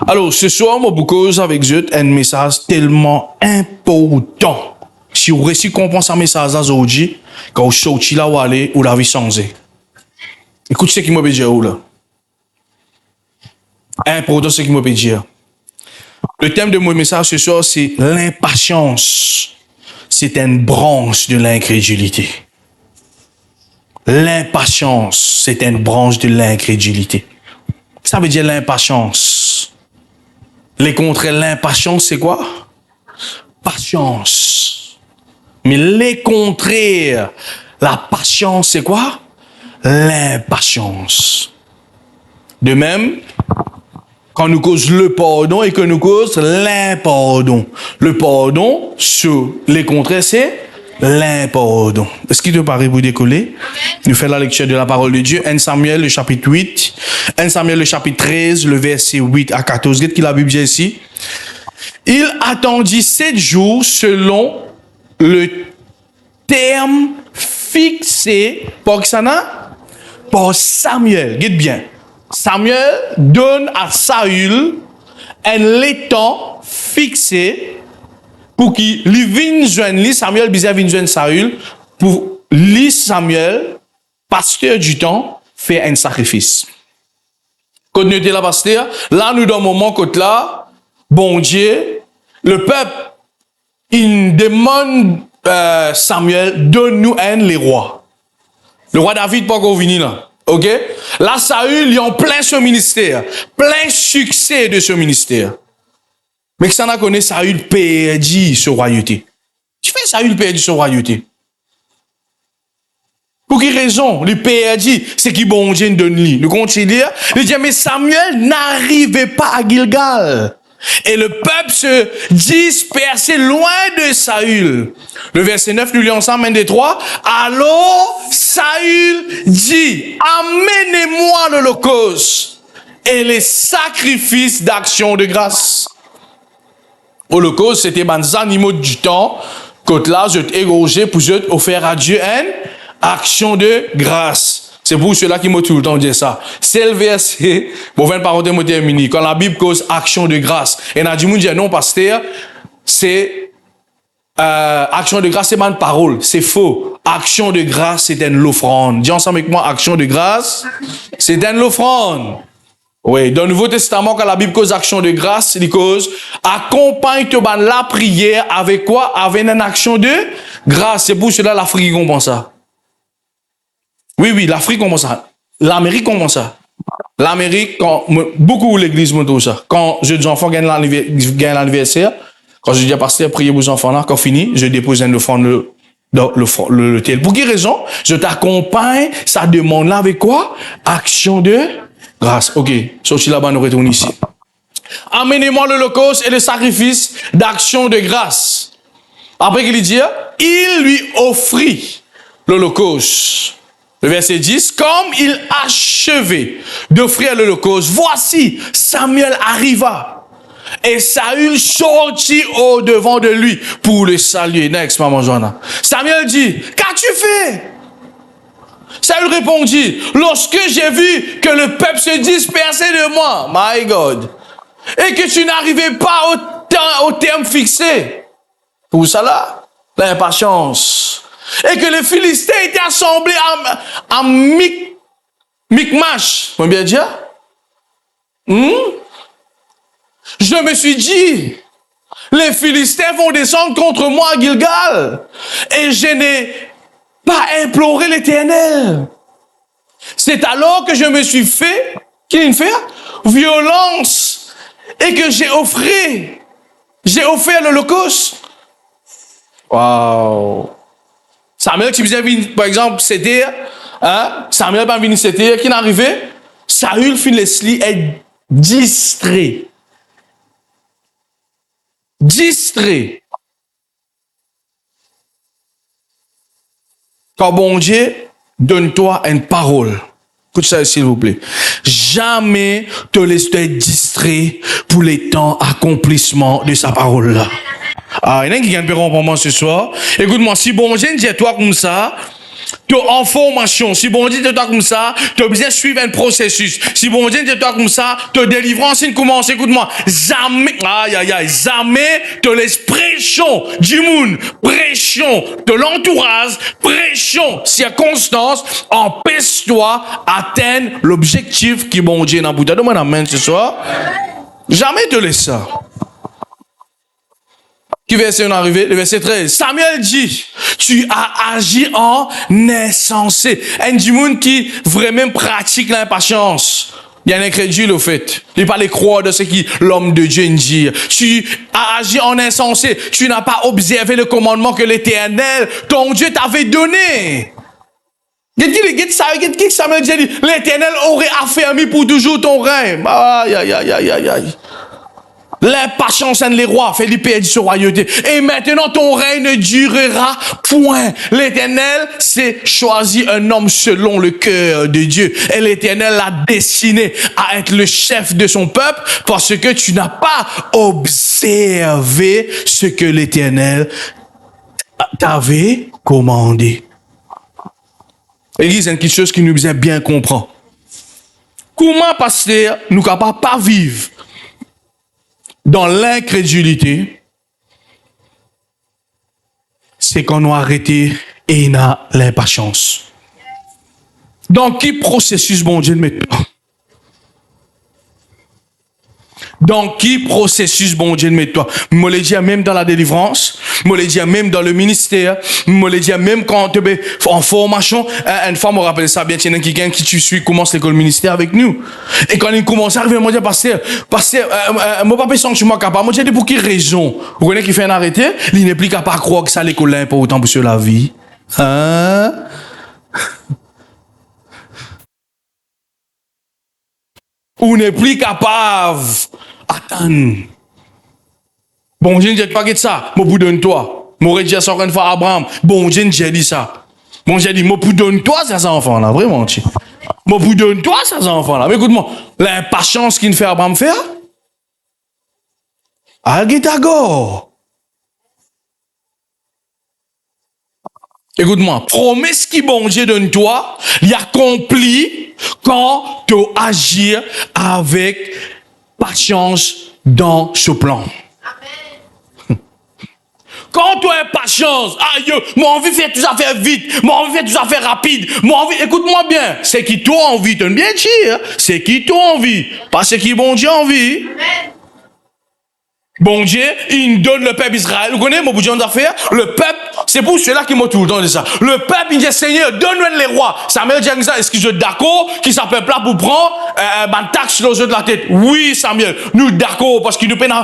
Alors, ce soir, moi, beaucoup avec vous, un message tellement important. Si vous réussissez à comprendre ce message aujourd'hui, quand vous sortez là où aller, vous l'avez changé. Écoute ce qu'il m'a dit là. Important ce qu'il m'a dit. Le thème de mon message ce soir, c'est l'impatience. C'est une branche de l'incrédulité. L'impatience, c'est une branche de l'incrédulité. Ça veut dire l'impatience. Les contraires, l'impatience, c'est quoi? Patience. Mais les contraires, la patience, c'est quoi? L'impatience. De même, quand nous cause le pardon et que nous cause l'impardon. Le pardon, sur les contraires, c'est l'impardon. Est-ce qu'il te paraît vous décoller? Nous faisons la lecture de la parole de Dieu. 1 Samuel, le chapitre 8. 1 Samuel, le chapitre 13, le verset 8 à 14. Regardez qui la Bible dit ici. Il attendit 7 jours selon le terme fixé par Xana, par Samuel. Regardez bien. Samuel donne à Saül un temps fixé pour qu'il vienne joindre Samuel vienne joindre Saül pour lui Samuel, pasteur du temps, faire un sacrifice. Quand nous étions là, pasteur, là nous dans le moment côté là, bon Dieu, le peuple, il demande Samuel, donne-nous un les rois. Le roi David pas encore venu là. OK? Là, Saül, il est en plein ce ministère. Plein succès de ce ministère. Mais que ça n'a connu, Saül perdit ce royauté. Tu fais Saül perdit ce royauté. Pour quelle raison? Il perdit. C'est qui bon Dieu donne lui. Nous continuons. Il dit, mais Samuel n'arrivait pas à Gilgal. Et le peuple se dispersait loin de Saül. Le verset 9, nous lisons ensemble, 1, 2, 3. Alors, Saül dit, amenez-moi l'holocauste et les sacrifices d'action de grâce. Holocauste, c'était des animaux du temps. Côte là, je t'égorgeais pour je offrir à Dieu une action de grâce. C'est pour cela qui m'a tout le temps dit ça. C'est le verset, bon, 20 parenthèses m'a terminé. Quand la Bible cause action de grâce. Et on a dit, non, pasteur, c'est, action de grâce, c'est pas une parole. C'est faux. Action de grâce, c'est une offrande. Dis ensemble avec moi, action de grâce, c'est une offrande. Oui, dans le Nouveau Testament, quand la Bible cause action de grâce, il cause, accompagne la prière avec quoi? Avec une action de grâce. C'est pour cela l'Afrique comprend ça. Oui, l'Afrique comprend ça. L'Amérique comprend ça. L'Amérique, quand, beaucoup l'église me dit ça. Quand jeunes enfants gagnent l'anniversaire, quand je dis à pasteur, priez vos enfants là, quand fini, je dépose un offrande le tel. Pour quelle raison? Je t'accompagne, ça demande là avec quoi? Action de grâce. OK. Sorti là-bas, nous retournons ici. Amenez-moi l'holocauste et le sacrifice d'action de grâce. Après qu'il dit, il lui offrit l'holocauste. Le verset 10, comme il achevait d'offrir l'holocauste, voici, Samuel arriva. Et Saül sortit au devant de lui pour le saluer. Next, maman Joanna. Samuel dit, qu'as-tu fait? Saül répondit, lorsque j'ai vu que le peuple se dispersait de moi, my God, et que tu n'arrivais pas au terme fixé. Pour ça là, l'impatience. Et que les Philistins étaient assemblés à Micmash. Vous bien dire? Je me suis dit, les Philistins vont descendre contre moi à Gilgal. Et je n'ai pas imploré l'Éternel. C'est alors que je me suis fait, violence. Et que j'ai offert l'holocauste. Waouh! Samuel, qui faisait, par exemple, c'était, Samuel va venir c'était, qui n'arrivait, Saül Leslie est distrait. Distrait. Quand bon Dieu, donne-toi une parole. Écoute ça, s'il vous plaît. Jamais te laisser distrait pour les temps accomplissement de sa parole-là. Ah, il y en a qui gagnent pour moi ce soir. Écoute-moi, si bon Dieu dit à toi comme ça, en formation. Si bon Dieu te toi comme ça, tu as besoin de suivre un processus. Si bon Dieu te toi comme ça, ta délivrance, il commence. Écoute-moi, jamais, aïe, aïe, aïe, jamais te laisse pression du monde, pression de l'entourage, pression, circonstance, empêche-toi atteindre l'objectif qui bon Dieu n'a pas. Donne-moi amen ce soir. Jamais te laisse ça. Qui verset on est arrivé? Le verset 13. Samuel dit, tu as agi en insensé. Un du monde qui vraiment pratique l'impatience. Il y a un incrédule au fait. Il n'est pas les croire de ce qui l'homme de Dieu dit. Tu as agi en insensé. Tu n'as pas observé le commandement que l'Éternel, ton Dieu, t'avait donné. Qu'est-ce que Samuel dit? L'Éternel aurait affermi pour toujours ton règne. Aïe, aïe, aïe, aïe, aïe, aïe. L'impatience de les rois fait perdre sa royauté. Et maintenant, ton règne ne durera point. L'Éternel s'est choisi un homme selon le cœur de Dieu. Et l'Éternel l'a destiné à être le chef de son peuple parce que tu n'as pas observé ce que l'Éternel t'avait commandé. Église, c'est quelque chose qui nous faisait bien comprendre. Comment, pasteur, nous ne pouvons pas vivre dans l'incrédulité, c'est qu'on a arrêté et on a l'impatience. Dans quel processus, bon Dieu, maintenant? Dans qui processus, bon Dieu, mets-toi? Me le dis même dans la délivrance, me le dis même dans le ministère, me le dis même quand tu es en formation. Une fois, me rappelle ça bien, tiens, quelqu'un qui tu suis commence l'école ministère avec nous. Et quand il commence à arriver, moi, je dis, pasteur, moi, pas besoin que je sois capable. Moi, je dis, pour quelle raison? Vous connaissez qui fait un arrêté? Il n'est plus capable de croire que ça, l'école là, est pas autant pour la vie. Hein? Ou n'est plus capable. Attends. Bon, je ne dis pas que ça. Moi, vous donne-toi. Moi, je dis ça une fois à Abraham. Bon, je ne dis ça. Bon, j'ai dit, moi, vous donne-toi ces enfants-là. Vraiment, tu. Moi, vous donne-toi ces enfants-là. Mais écoute-moi, l'impatience qu'il fait Abraham faire. Algitago. Écoute-moi, promesse qui bon Dieu donne-toi, il accomplit quand tu agis avec patience dans ce plan. Amen. Quand tu as patience, aïe, moi envie de faire tout ça faire vite, moi envie de faire tout ça faire rapide, moi envie, écoute-moi bien, c'est qui toi envie, tu bien dire, c'est qui toi envie, pas c'est qui bon Dieu envie. Amen. Bon Dieu, il donne le peuple Israël. Vous connaissez mon bout d'affaires? Le peuple, c'est pour cela qui m'a tout le temps dit ça. Le peuple, il dit, Seigneur, donne-nous les rois. Samuel dit ça, est-ce que je suis d'accord qu'il s'appelle là pour prendre une taxe sur les yeux de la tête? Oui, Samuel, nous d'accord, parce que nous peinons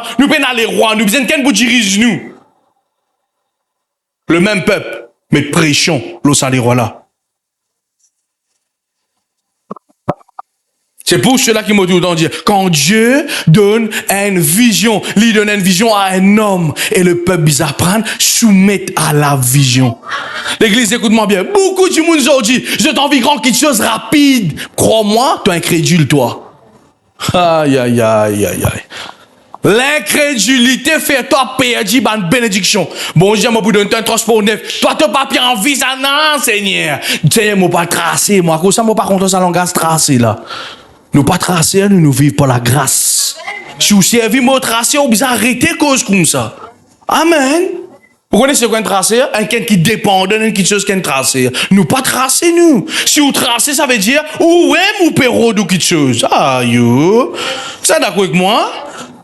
les rois, nous besoin qu'un bout dirige nous. Le même peuple, mais prêchons les rois là. C'est pour cela qu'il m'a tout le temps dit, quand Dieu donne une vision, il donne une vision à un homme, et le peuple, ils apprennent, soumettre à la vision. L'église, écoute-moi bien, beaucoup de monde aujourd'hui, je t'envie grand quelque chose rapide. Crois-moi, tu es incrédule, toi. Aïe, aïe, aïe, aïe, aïe. L'incrédulité fait toi perdre une bénédiction. Bon, je m'en donne un transport neuf. Toi, tu n'as pas envie, ça, non, Seigneur. Seigneur, moi, pas tracé, moi, comme ça, moi, pas contre ça, langage tracé, là. Nous pas tracés, nous vivons par la grâce. Si vous servez mon tracé, vous besoin arrêter cause comme ça. Amen. Vous connaissez quoi un tracé? Un qui dépend d'une quelque chose qu'un tracé. Nous pas tracés, nous. Si vous tracez, ça veut dire, où est mon péro ou quelque chose? Ah, yo. Ça d'accord avec moi?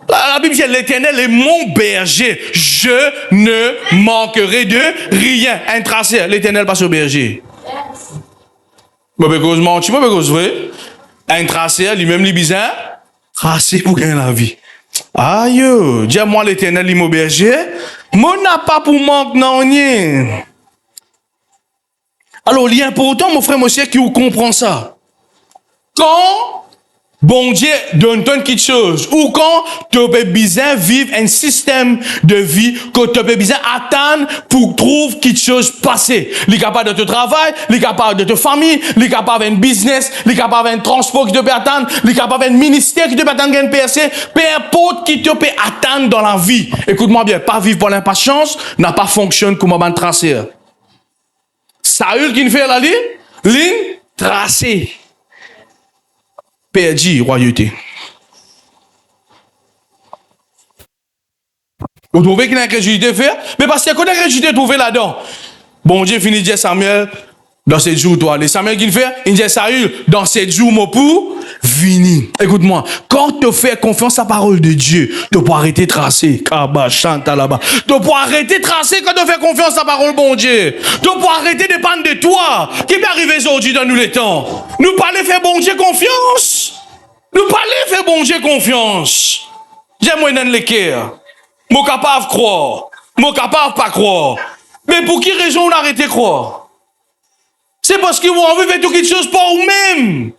La Bible dit, l'Éternel est mon berger. Je ne manquerai de rien. Un tracé, l'Éternel passe au berger. Bon, ben, cause menti, bon, ben, cause vrai. Un tracé, lui-même, lui bizarre, tracé pour gagner la vie. Aïe, dis-moi l'Éternel, il berger, moi n'a pas pour manque, non, rien. Alors, il est important, mon frère, monsieur, qui vous comprend ça. Quand bon Dieu donne quelque chose, ou quand tu as besoin de vivre un système de vie, que tu as besoin d'attendre pour trouver quelque chose passer. Il est capable de te travail, il est capable de te famille, il est capable d'un business, il est capable d'un transport qui te peut attendre, il est capable d'un ministère qui te peut attendre un PRC, peu importe qui te peut attendre dans la vie. Écoute-moi bien, pas vivre pour l'impatience, n'a pas fonctionné comme un tracé. Saül qui fait la ligne tracée. Perdu, royauté. Vous trouvez qu'il y a une incrédulité faire? Mais parce qu'il y a une incrédulité trouvée là-dedans. Bon Dieu finit de dire Samuel, dans 7 jours, toi. Les Samuel qui fait, il dit Saül, dans 7 jours, mon pour venir. Écoute-moi, quand tu fais confiance à la parole de Dieu, tu peux arrêter de tracer. Kaba, chante là-bas. Tu peux arrêter de tracer quand tu fais confiance à la parole, bon Dieu. Tu peux arrêter de dépendre de toi. Qui peut arriver aujourd'hui dans nous les temps? Nous parler faire bon Dieu confiance. Nous parler faire bon Dieu confiance. J'aime moi dans le cœur. Moi capable de croire. Moi capable de pas croire. Mais pour qui raison on arrête de croire? C'est parce qu'ils vont envie de faire toute chose pour eux-mêmes.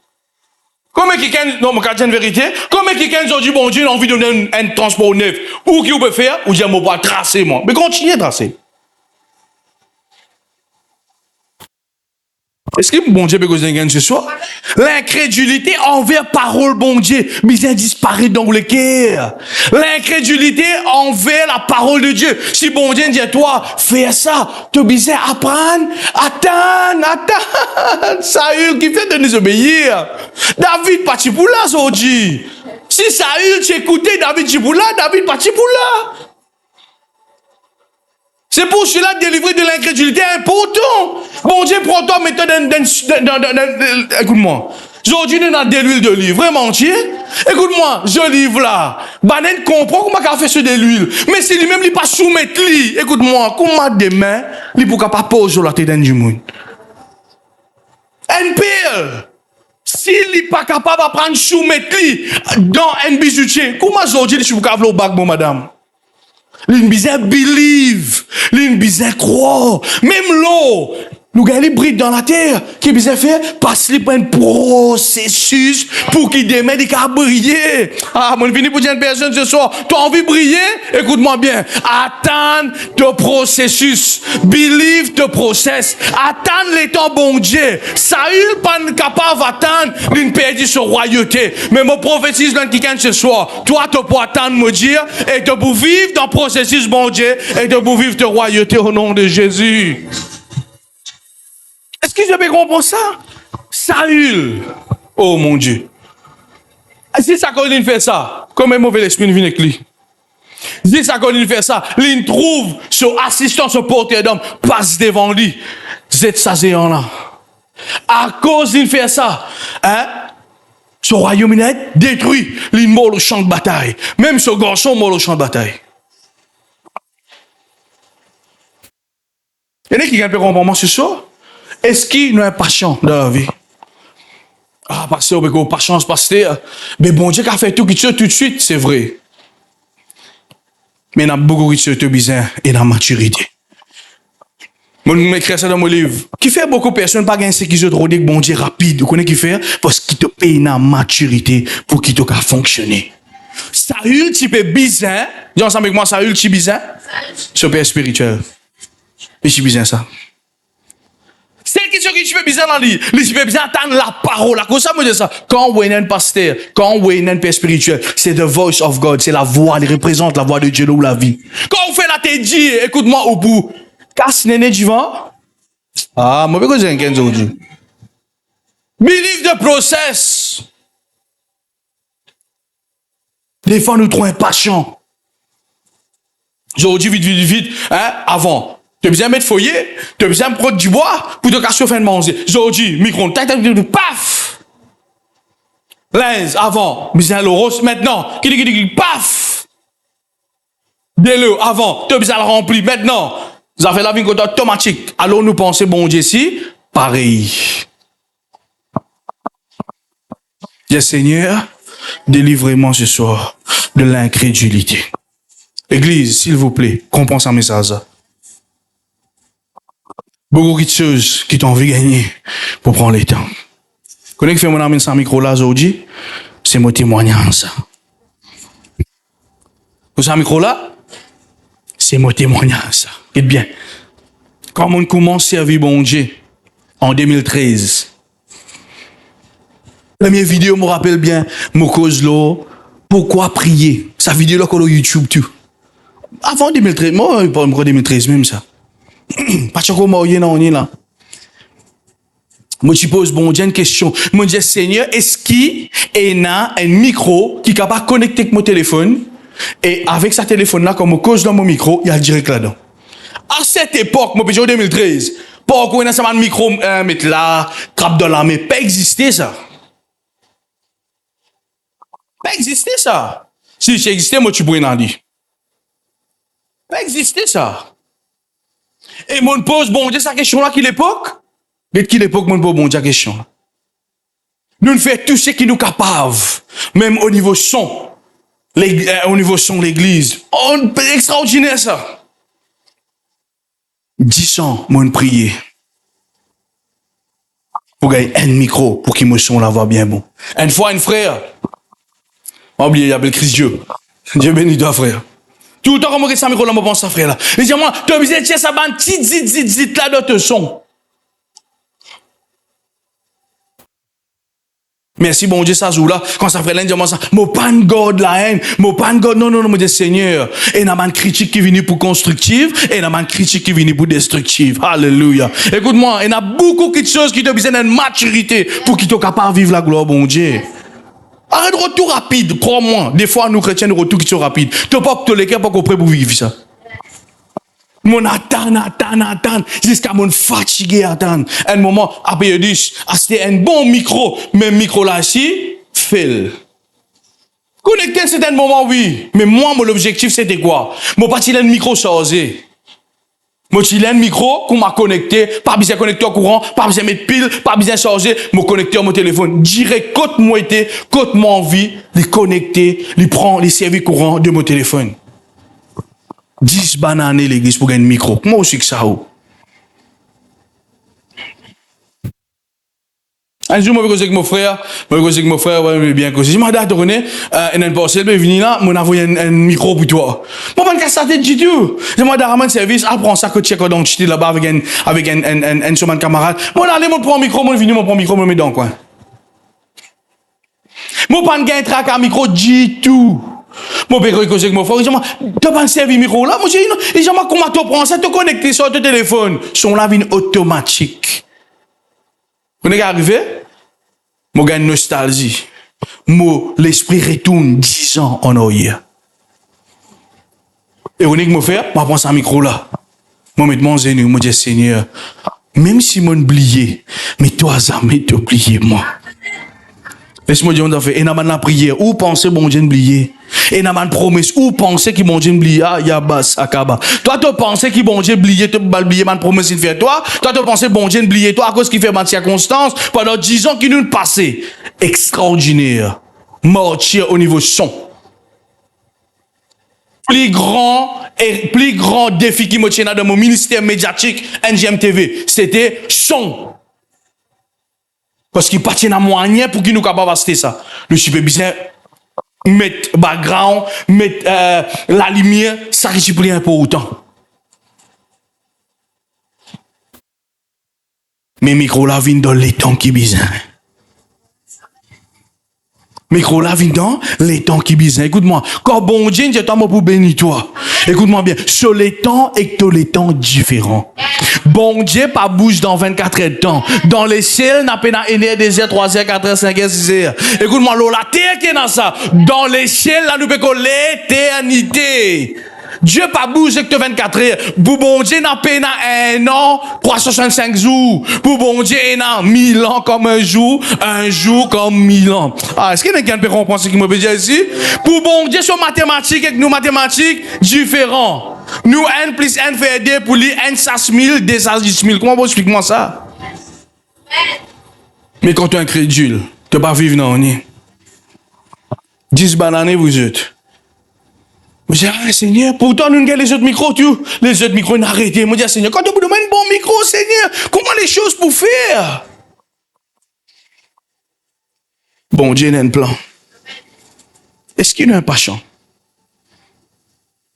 Comment quelqu'un, non, mon cas, une vérité, comment quelqu'un dit, bon Dieu, a envie de donner un transport neuf, ou qui vous peut faire, ou dire, moi, pas tracer, moi. Mais continuez à tracer. Est-ce que bon Dieu peut causer un ce soir? L'incrédulité envers parole bon Dieu, mais elle disparaît dans le cœur. L'incrédulité envers la parole de Dieu. Si bon Dieu dit à toi, fais ça, tu besoin apprendre, attends. Saül qui fait de nous obéir. David parti pour là, aujourd'hui. Si Saül t'écoutait, David dit pour là, David parti pour là. C'est pour cela délivrer de l'incrédulité est important. Bon Dieu, prends toi maintenant écoute-moi. Aujourd'hui, nous avons de l'huile d'olive. Vraiment, entier. Écoute-moi, je livre là. Banen comprend comment il a fait ce de l'huile. Mais si lui-même, il pas soumettre lui. Écoute-moi, comment demain, il pourra pas poser sur la tête du monde. Un pire. S'il n'est pas capable de prendre soumettre lui dans un bijoutier, comment aujourd'hui, je suis capable de bac, bon madame? L'une bizarre believe, l'une bizarre croire, même l'eau. Nous gagnons les brides dans la terre, qui bizarre faire, passe les un processus pour qu'il démène et qu'il briller. Ah, mon fini pour dire une personne ce soir, tu as envie de briller? Écoute-moi bien. Attends le processus. Believe the process. Attends les temps bon Dieu. Saül pas capable d'attendre une perdue sur royauté. Mais mon prophétise l'un qui ce soir. Toi, tu peux attendre me dire et tu peux vivre dans le processus bon Dieu et tu peux vivre de royauté au nom de Jésus. Est-ce que je peux comprendre ça? Saül. Oh mon Dieu. Si ça Saül fait ça, comme un mauvais esprit vient avec lui. Si ça Saül fait ça, il trouve son assistant, son porteur d'homme, passe devant lui. C'est ça, c'est là. À cause il fait ça, hein? Son royaume est détruit. Il mort au champ de bataille. Même ce garçon mort au champ de bataille. Il y en a qui peut comprendre ce soir? Est-ce qu'il y a un patient dans la vie? Ah, pasteur, mais pas chance, pasteur. Mais bon Dieu qui a fait tout de suite, c'est vrai. Mais il y a beaucoup de besoin et de maturité. Moi, je m'écris ça dans mon livre. Qui fait beaucoup de personnes pas gagner ce qu'ils ont trop dit que bon Dieu rapide. Vous connaissez qui fait? Parce qu'il te paye une maturité pour qu'il te fonctionner. Saül, tu peux bizarre. Dis ensemble avec moi, Saül, tu bizarre. C'est père spirituel. Et tu bizarre ça. C'est qui tu fais bizarre dans lui. Tu fais bizarre attendre la parole. Comme ça, moi, je dis ça. Quand on est un pasteur, quand on est un père spirituel, c'est the voice of God. C'est la voix, il représente la voix de Dieu ou la vie. Quand on fait la tête, écoute-moi au bout. Casse néné du vent. Ah, moi, je vais dire aujourd'hui. Believe the process. Des fois, nous trouvons impatients. Aujourd'hui, vite, hein, avant. Tu as besoin de mettre foyer, tu as besoin de prendre du bois pour te casser fin de manger. Aujourd'hui, micro, paf! Linge, avant, besoin de l'euro, maintenant, paf! De l'eau, avant, tu as besoin de le remplir, maintenant. Vous avez la vie automatique. Alors nous pensons, bon Dieu, si, pareil. Dis Seigneur, délivrez-moi ce soir de l'incrédulité. Église, s'il vous plaît, comprends ce message. Beaucoup de choses qui t'ont envie de gagner pour prendre le temps. Connais que fait mon ami sans micro là aujourd'hui? C'est mon témoignage. Vous savez micro là? C'est mon témoignage. Et bien, quand on commence à servir bon Dieu en 2013, la première vidéo me rappelle bien, mon cause là, pourquoi prier? Sa vidéo là qu'on a YouTube tout. Avant 2013, moi, pas encore 2013 même ça. Pas de comment on est là. Moi, je pose bon Dieu une question. Moi, je dis, Seigneur, est-ce qu'il y a un micro qui est capable de connecter avec mon téléphone? Et avec ce téléphone-là, comme on cause dans mon micro, il y a direct là-dedans. À cette époque, moi, en 2013, pas qu'on a un micro, mettre là, trappe dans la main, pas existé ça. Pas existé ça. Si ça existait, moi, tu pourrais en dire. Pas existé ça. Et moi, pose bon Dieu, sa question-là, qui l'époque? Mais qui l'époque, moi, pose bon Dieu, la question. Nous faisons tout ce qui nous capable, même au niveau son. Au niveau son, l'église. On extraordinaire ça. 10 ans, moi, prier. Pour gagner un micro, pour qu'il me son la voix bien bon. Une fois, un frère. Oublié, il appelle Christ Dieu. Dieu béni toi, frère. Tout le temps, comme on regarde ça, micro, là, je pense à frère, là. Il dit, moi, tu as besoin de tirer ça, ban, zit, là, dans ton son. Merci, bon Dieu, ça joue là. Quand ça fait l'un, dis-moi ça. Mon pas de God, la haine. Mon pas de God, non, mon Dieu Seigneur. Et n'a pas de critique qui vient pour constructive. Et n'a pas de critique qui vient pour destructive. Alléluia. Écoute-moi, il y a beaucoup de choses qui te besoin d'une maturité pour qu'ils soient capables de vivre la gloire, bon Dieu. Arrête de retour rapide, crois-moi. Des fois, nous chrétiens, nous retour qui sont rapides. Tu n'as pas que les cœurs pas prêt pour vivre ça. Mon attend, jusqu'à mon fatigué attendre. Un moment, après, il dit, c'était un bon micro, mais micro là, ici, fail. Connecter, c'est un moment, oui. Mais moi, mon objectif, c'était quoi? Mon parti, un micro chargé. Moi, j'ai un micro qu'on m'a connecté, pas besoin de connecteur courant, pas besoin de mettre pile, pas besoin de charger, mon connecteur, mon téléphone. Direct, côte moi été, côte moi envie, les connecter, les prendre, les services courants de mon téléphone. 10 bananes l'église pour gagner un micro. Comment aussi que ça? Un jour, je me avec mon frère, ouais, bien causé. Je m'en ai donné, et un parcelle, ben, venu là, mon envoyé un micro pour toi. Moi, pas de casse la tête du tout. Je m'en ai ramené service, apprends ça que tu es dans le là-bas avec un somme camarade. Moi, allez, mon prend un micro, moi, venu, mon prend un micro, me met dans le coin. Moi, pas de gain track à micro du tout. Mon père, il avec mon frère, il dit, tu pas un service micro là? Moi, j'ai dit, non, il dit, comment tu prends ça, te connecter sur ton téléphone? Son là, vient automatique. Vous n'êtes arrivé? Moi, j'ai une nostalgie. Moi, l'esprit retourne 10 ans en arrière. Et vous n'êtes que me faire? Moi, prends ça micro là. Moi, mets mon zénu, moi, dis Seigneur, même si moi, oublié, mais toi, jamais t'oublier, moi. Laisse-moi dire, on a fait, et n'a pas la prière, ou penser, bon Dieu, oublié. Et n'a pas de promesse, ou penser qu'il bon Dieu, oublié, ah, yaba, sakaba. Toi, tu penses qu'il bon Dieu, oublié, tu vas oublier, ma promesse, il fait toi. Toi, tu penses, bon Dieu, oublié, toi, à cause qu'il fait ma circonstance, pendant 10 ans qu'il nous passé. Extraordinaire. Mortier au niveau son. Plus grand défi qui me tient dans mon ministère médiatique, NGM TV, c'était son. Parce qu'il partit à moyen pour qu'il nous capable de ça. Le super bien mettre background, mettre la lumière, ça qui plus important. Mais micro là vient dans les temps qui besoin. Micro là vient dans les temps qui besoin. Écoute-moi, quand bon Dieu, j'ai temps pour bénir toi. Écoute-moi bien, sur les temps et tous les temps différents. Bon Dieu, pas bouge dans 24 heures de temps. Dans les ciels, n'a pas énergie des heures, 3 heures, 4 heures, 5 heures, 6 heures. Écoute-moi, la terre qui est dans ça. Dans les ciels, là, nous pouvons l'éternité. Dieu pas bougé que 24 heures. Pour bon Dieu, n'a pas 1 an, 365 jours. Pour bon Dieu, n'a 1000 ans comme un jour comme 1000 ans. Ah, est-ce qu'il y a quelqu'un qui peut comprendre ce qu'il me dit ici? Pour bon Dieu, sur mathématiques, avec nous mathématiques différents. Nous, n plus n fait 2 pour lui, n sas 1000, 2 sas 10 000. Comment vous expliquez-moi ça? Mais quand tu es incrédule, tu ne peux pas vivre dans le 10 bananes, vous êtes. Je dis, ah, Seigneur, pourtant, nous avons les autres micros, les autres micros, ils ont arrêté. Je dis, Seigneur, quand tu me demandes un bon micro, Seigneur, comment les choses pour faire? Bon Dieu, il a un plan. Est-ce qu'il a un passion?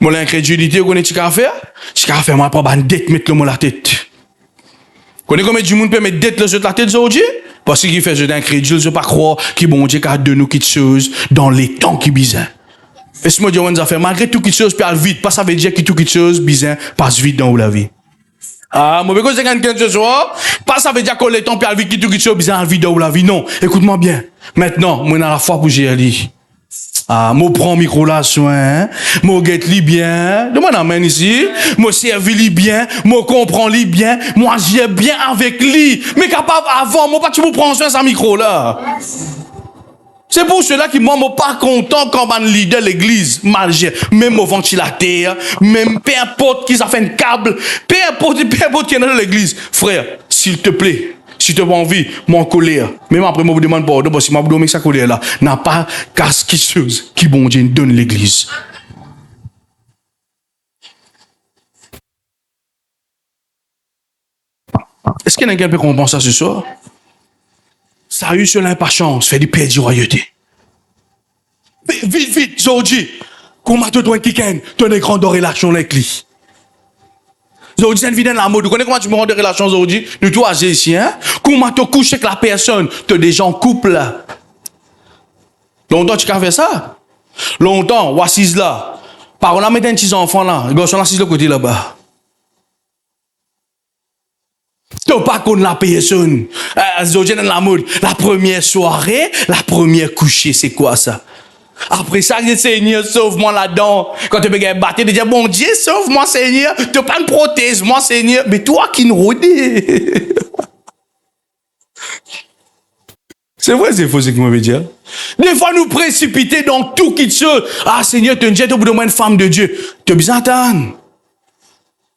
Moi, l'incrédulité, vous connaissez ce qu'il a fait? Ce qu'il a fait, moi, pas une dette, mettre le la tête. Vous connaissez combien du monde peut mettre dette sur la tête aujourd'hui? Parce qu'il fait, je suis incrédule, je ne pas croire que bon Dieu a donné nous quelque chose dans les temps qui bizarres. Laisse-moi dire, on a fait, malgré tout quelque chose, puis vite. Pas ça veut dire que tout quelque chose, bizarre, passe vite dans la vie. Ah, moi, parce que quelqu'un ce soir, pas ça veut dire qu'on les temps, puis avec qui tu quittes bizarre en vidéo ou la vie, non. Écoute-moi bien. Maintenant, moi, dans la foi pour j'ai dit. Ah, moi, prends micro là, soin, moi, get li bien. De moi, n'amène ici. Moi, servi li bien. Moi, comprends li bien. Moi, j'ai bien avec lui. Mais capable avant, moi, pas tu me prends soin sans micro là. C'est pour cela que moi, je suis pas content quand un leader de l'église mal gère. Même au ventilateur, même peu importe qui a fait un câble, peu importe qui est dans l'église. Frère, s'il te plaît, si tu as envie, mon colère, même après, je vous demande pardon, parce que je vous demande sa colère là, n'a pas quelque chose qui bon Dieu donne l'église. Est-ce qu'il y a quelqu'un qui peut comprendre ça ce soir? Ça a eu cela par chance, fait du perdre royauté. Vite, vite, Zodi. Comment tu dois quitter ton écran de relation avec lui? Zodi, c'est une vidéo de la mode. Tu connais comment tu me rends de relation, Zodi? Nous, toi, ici, hein? Comment tu couches avec la personne? Tu es déjà en couple, là. Longtemps, tu as fait ça? Longtemps, ou assise là. Par on a mis un petit enfant là. Le garçon assise de côté là-bas. Tu n'as pas connu la personne. Zodi, dans la mode. La première soirée, la première couchée, c'est quoi ça? Après ça, je dis, Seigneur, sauve-moi là-dedans. Quand tu peux battre, tu dis, bon Dieu, sauve-moi, Seigneur. Tu n'as pas une prothèse, moi, Seigneur. Mais toi qui nous redis. C'est vrai, c'est faux ce que je veux dire. Des fois, nous précipiter dans tout qui te chose. Ah, Seigneur, tu es au bout de moi une femme de Dieu. Tu as besoin d'attendre.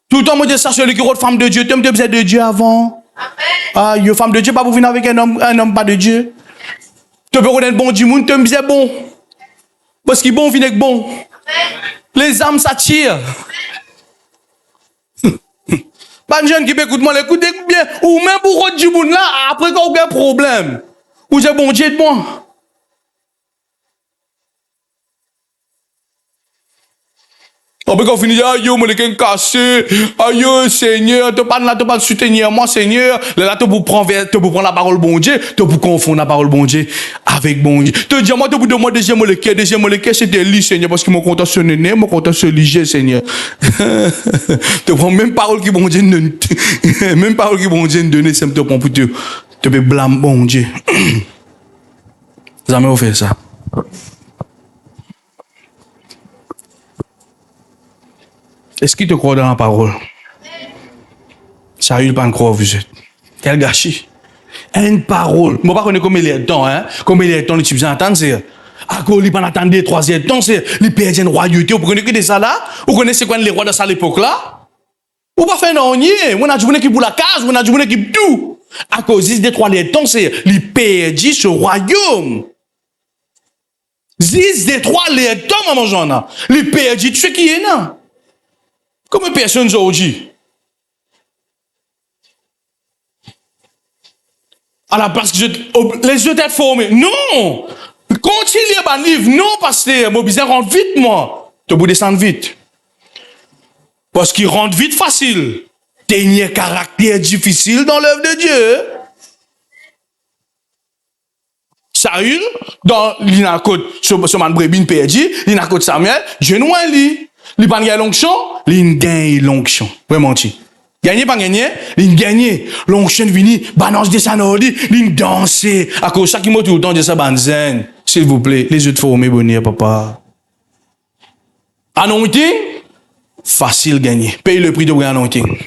Tout le temps, moi, je dis ça, celui qui est femme de Dieu. Tu as besoin de Dieu avant. Ah, une femme de Dieu, pas pour venir avec un homme pas de Dieu. Tu peux connaître bon du monde, tu as besoin bon. Parce qu'il bon, vient avec bon. Les âmes s'attirent. Pas de jeune qui écoute moi, écoutez bien. Ou même pour rôder du monde là, après qu'on a un problème. Ou j'ai bon Dieu de moi. Après qu'on finit, aïe, moi, les gens cassés, aïe, Seigneur, tu pas soutenir moi, Seigneur. Là, tu pour prendre la parole bon Dieu, tu pour confondre la parole bon Dieu avec bon Dieu. Tu dis, moi, tu pour demander deuxième molécule, c'était lui, Seigneur, parce que mon compte sur le nez, mon compte sur l'IG, Seigneur. Tu prends même parole qui bon Dieu donne, même parole qui bon Dieu donne, c'est te prends pour te peux blâmer bon Dieu. Jamais on fait ça. Est-ce qu'il te croit dans la parole? Ça, il pas croire, vous êtes. Quel gâchis. Une parole. Moi, pas connaître comme il est temps, hein. Comme il est temps, tu peux entendre, c'est. À quoi il pas attendre 3e temps, c'est les perdre une royauté. Vous connaissez que ça là? Vous connaissez quoi les rois de ça à l'époque là? Vous pas faire non, nier. On a du monde qui pour la case, on a du monde qui tout. À cause des 3e temps, c'est les perdre ce royaume. 10 des 3e temps, maman Jeanne. Les perdre, tu sais qui est là? Comme personne aujourd'hui. À la place que les yeux t'être formés. Non! Continue à livre. Non, pasteur. Mon bizarre rentre vite, moi. Tu peux descendre vite. Parce qu'il rentre vite facile. T'as un caractère difficile dans l'œuvre de Dieu. Saül, dans l'inacôte, sur man brebis perdu, l'inacôte Samuel, je ne vois lui. Il pas gagné l'onction, il gagne l'onction. Vraiment, tu. Gagné, pas gagné, il gagne. L'onction vini, balance de sa nordi, il danse. À cause ça qui m'a tout le temps de sa banzen. S'il vous plaît, les yeux de formés, bonheur, papa. Anointing, facile gagner. Paye le prix de anointing.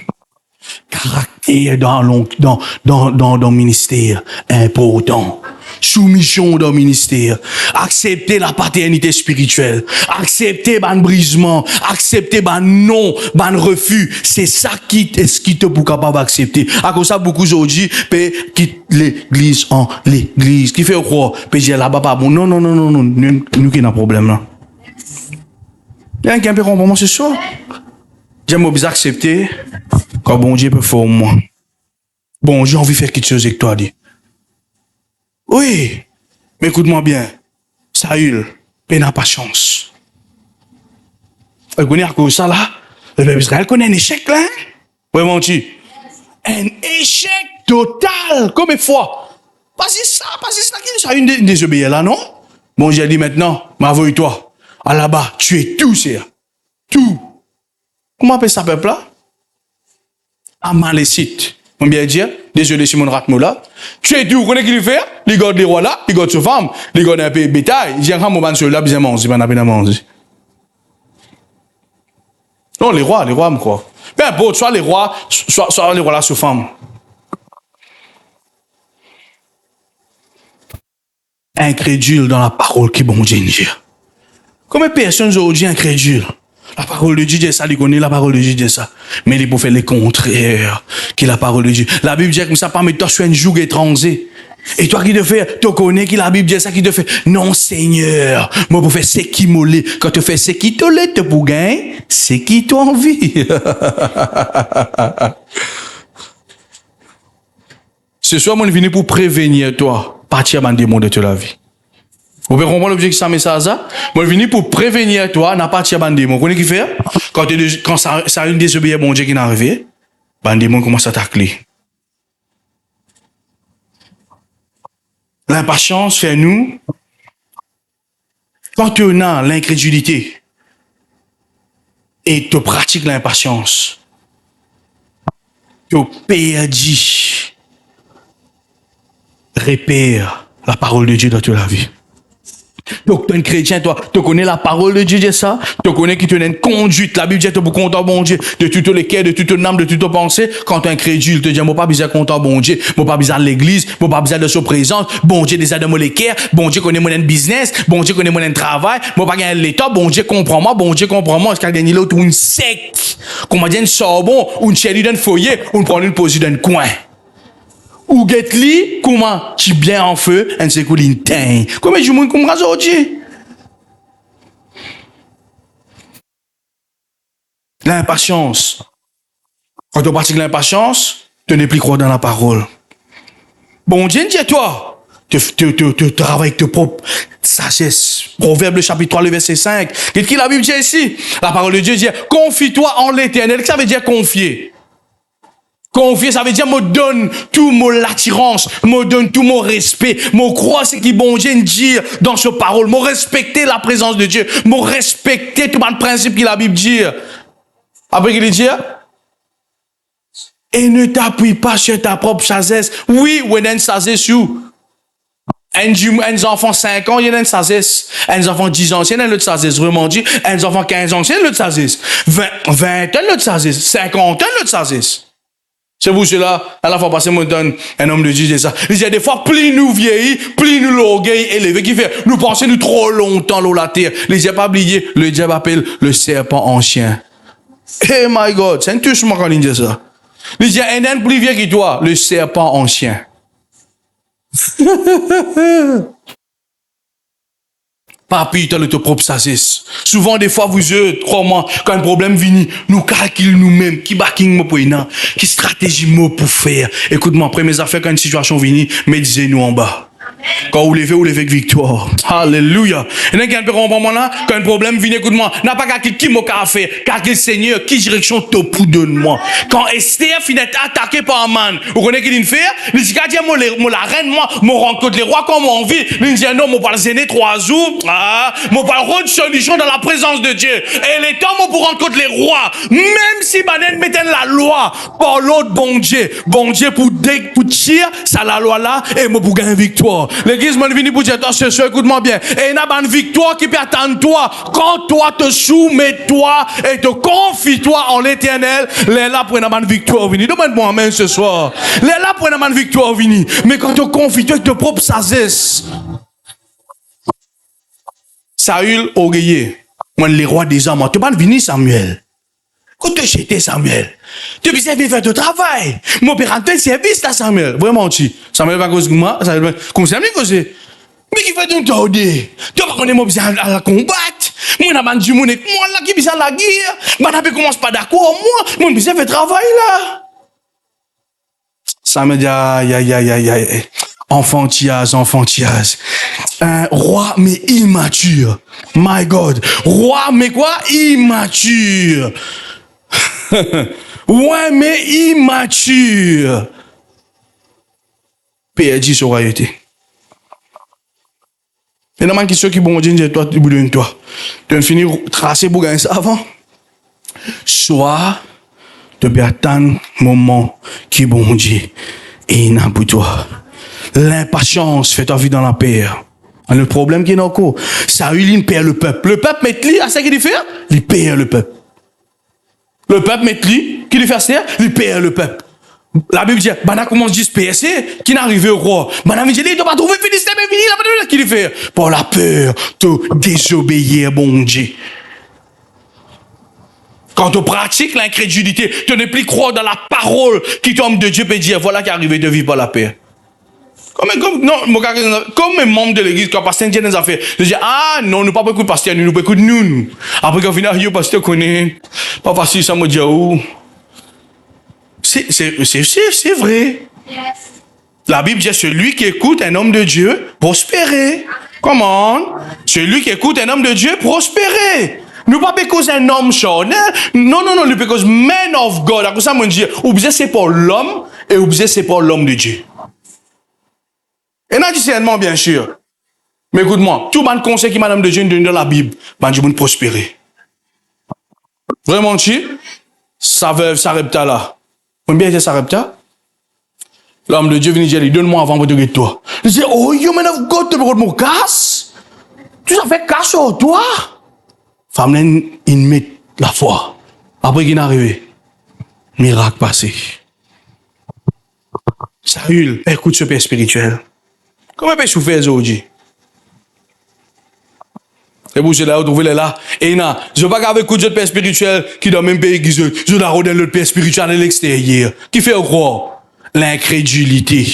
Caractère dans le ministère, important. Soumission dans le ministère. Accepter la paternité spirituelle. Accepter ban brisement. Accepter ban non, ban refus. C'est ça qui te pour capable d'accepter. À cause ça, beaucoup aujourd'hui, quitte l'église en l'église. Qui fait quoi? Peut dire là-bas, pas bon. Non. Nous qui avons un problème là. Il y a quelqu'un qui peut comprendre ce soir. J'aime bien accepter quand bon Dieu peut faire moi. Bon, j'ai envie de faire quelque chose avec toi, dit. Oui, mais écoute-moi bien. Saül, il n'a pas chance. Vous connaissez à cause de ça là? Le peuple Israël connaît un échec là? Vraiment, tu? Un échec total, comme une fois. Parce que ça qui est une désobéir là, non? Bon, j'ai dit maintenant, m'avoue-toi. À là-bas, tu es tout, c'est tout. Comment appelle ça, peuple là? Amalécite. On bien dire, désolé Simon Ratmoula. Tu es tout, vous connaissez qui le fait? Il garde les rois là, il garde sa femme, il garde un peu de bétail. Il dit, quand mon ceux-là, bien manger, il va pas manger. Non, les rois, me croient. Peu importe, soit les rois, soit les rois là, sous femme. Incrédule dans la parole qui bon Dieu dit. Combien de personnes aujourd'hui incrédules? La parole de Dieu, ça, il connaît la parole de Dieu, dit ça. Mais il peut faire le contraire que la parole de Dieu. La Bible dit comme ça, pas mettre toi sur un joug étranger. Et toi qui te fais, tu connais que la Bible dit ça, qui te fait, non Seigneur, moi pour faire ce qui m'olé. Quand tu fais ce qui t'olé, tu pour gagner, c'est qui t'as envie. Ce soir, moi, je viens pour prévenir toi, partir dans le démon de toute la vie. Vous pouvez comprendre l'objectif de ce message? Moi, je viens pour prévenir toi, n'a pas tiré bandé. Vous connaissez qui fait? Quand ça a une désobéissance, bon Dieu qui est arrivé, bandé, commence à t'attaquer. L'impatience fait nous, quand tu as l'incrédulité et tu pratiques l'impatience, tu perds, repère la parole de Dieu dans toute la vie. Donc, tu es un chrétien, toi, tu connais la parole de Dieu, ça, tu connais qui te donne une conduite. La Bible dit, tu es content, bon Dieu, de tout le cœur, de toute ton âme, de toute ton pensée. Quand tu es incrédule, tu te dis, moi, pas besoin content, bon Dieu, moi, pas besoin de l'église, moi, pas besoin de sa présence, bon Dieu, déjà de mon cœur, bon Dieu, connaît mon business, bon Dieu, connaît mon travail, moi, pas gagner l'état, bon Dieu, comprends-moi, est-ce qu'il y a gagné l'autre ou une secte, qu'on m'a dit, une sorbon, ou une chérie d'un foyer, ou une prendre une position d'un coin. Ou get-li, comment, tu bien en feu, un secours l'inteint. Comment je m'en comprends aujourd'hui? L'impatience. Quand tu pratiques l'impatience, tu n'es plus croire dans la parole. Bon Dieu, dis-toi, tu travailles avec tes propres sagesse. Proverbe chapitre 3, le verset 5. Qu'est-ce que la Bible dit ici? La parole de Dieu dit, confie-toi en l'Éternel. Qu'est-ce que ça veut dire confier? Confier, ça veut dire, me donne tout mon attirance, me donne tout mon respect, me croire ce qui bon Dieu dit dans ce parole, me respecter la présence de Dieu, me respecter tout le principe que la Bible dit. Après qu'il dit, et ne t'appuie pas sur ta propre sagesse. Oui, ou une sagesse sur. Un enfant 5 ans, il y a une sagesse. Un enfant 10 ans, il y a une autre sagesse. Vraiment dit, un enfant 15 ans, il y a une autre sagesse. 20 ans, une autre sagesse. 50 ans, une autre sagesse. C'est pour cela, à la fois passée, moi, donne un homme de Dieu, ça. Il dit, des fois, plus nous vieillis, plus nous l'orgueil élevé, qui fait, nous pensons nous trop longtemps, l'eau la terre. Les diables pas oublié, le diable appelle le serpent ancien. Hey my God, c'est un touche-moi quand il dit ça. Il dit, un plus vieux que toi, le serpent ancien. Papi, tu as ton propre sagesse. Souvent, des fois, vous êtes, comment, quand un problème vient, nous calculons nous-mêmes, qui backing moi pour une, qui stratégie moi pour faire. Écoute-moi, après mes affaires, quand une situation vient, mettez-nous en bas. Quand vous levez avec victoire. Alléluia. Et là, quand un problème vient, écoute-moi, n'a pas qu'à qui m'a fait, car le Seigneur, qui direction te pour donne-moi. Quand Esther finit attaqué par un man, vous connaissez qui il fait? Il dit, quand moi, la reine, moi, rencontre les rois comme on vit. Il dit, non, moi, pas le zéné 3 jours. Moi, pas le solution dans la présence de Dieu. Et les temps, moi, pour rencontrer les rois, même si Banen mettait la loi par l'autre bon Dieu pour tirer, ça la loi là, et moi, pour gagner victoire. L'église m'a venu pour dire, attention, écoute-moi bien. Et il y a une victoire qui peut attendre toi. Quand toi te soumets-toi et te confie-toi en l'Éternel, les là pour une victoire venir. Demande-moi amen ce soir. Les là pour une victoire venir. Mais quand tu confies-toi avec ta propre sagesse. Saül orgueilleux. Moi, les rois des hommes, tu vas venir Samuel. Quand tu jeté Samuel, tu peux faire ton travail. Mon père a fait service à Samuel. Vraiment, Samuel va causer moi. Comme ça, mais qui fait un tordé? Tu vas connaître mon besoin à la combattre. Moi, n'a pas dit mon avec moi là qui besoin la guerre. Mais n'a pas commence pas d'accord moi. Mon besoin fait travail là. Samuel dit aïe. Enfantillage. Un roi mais immature. My God. Roi mais quoi? Immature. Ouais, mais immature. Perdu sur royauté. Et dans ma question qui bon Dieu, toi, tu bouillonnes toi. Tu as fini tracer pour gagner ça avant. Soit de bien attendre moment qui bon Dieu et n'a pour toi. L'impatience fait ta vie dans la paix. Le problème qui est encore, Saül il perd le peuple. Le peuple met lui à ce qu'il fait, il perd le peuple. Le peuple met lui, qui lui fait ça, il perd le peuple. La Bible dit, Bana commence à disperser, qui n'arrive au roi. Bana dit, il doit pas trouver Philistin, mais fini, là, qui lui fait, par la peur, de désobéir, bon Dieu. Quand tu pratiques l'incrédulité, tu ne plus croire dans la parole qui tombe de Dieu et dire, voilà qui est arrivé de vivre par la paix. Comme un membre de l'église, quand pasteur Dieu nous a fait, je dis, ah non, nous pas beaucoup de pasteur, nous pas beaucoup de nous. Après qu'on finit, le pasteur connaît, pas facile, ça me dit, où? C'est vrai. Yes. La Bible dit, celui qui écoute un homme de Dieu, prospérer. Comment? Celui qui écoute un homme de Dieu, prospérer. Nous pas cause un homme charnel. Non, nous pas cause man of God. À cause ça, mon Dieu, oubliez c'est pas l'homme, et oubliez c'est pas l'homme de Dieu. Et non, discernement, bien sûr. Mais écoute-moi, tout le conseil qui madame de Dieu donne dans la Bible, ben, Dieu va prospérer. Vraiment, ça veut, ça repta là. Combien est ça repta? L'homme de Dieu vient dire, donne-moi avant de te toi. Il dit, oh, you man of God, tu me mon casse? Tu as fait casse sur toi? Femme, il met la foi. Après qu'il est arrivé, miracle passé. Saül, écoute ce père spirituel. Comment peut souffrir aujourd'hui? Et vous, je l'ai retrouvé là. Et non, je ne veux pas qu'avec coup de père spirituel qui dans le même pays que je dois redonner l'autre père spirituel à l'extérieur. Qui fait quoi? L'incrédulité.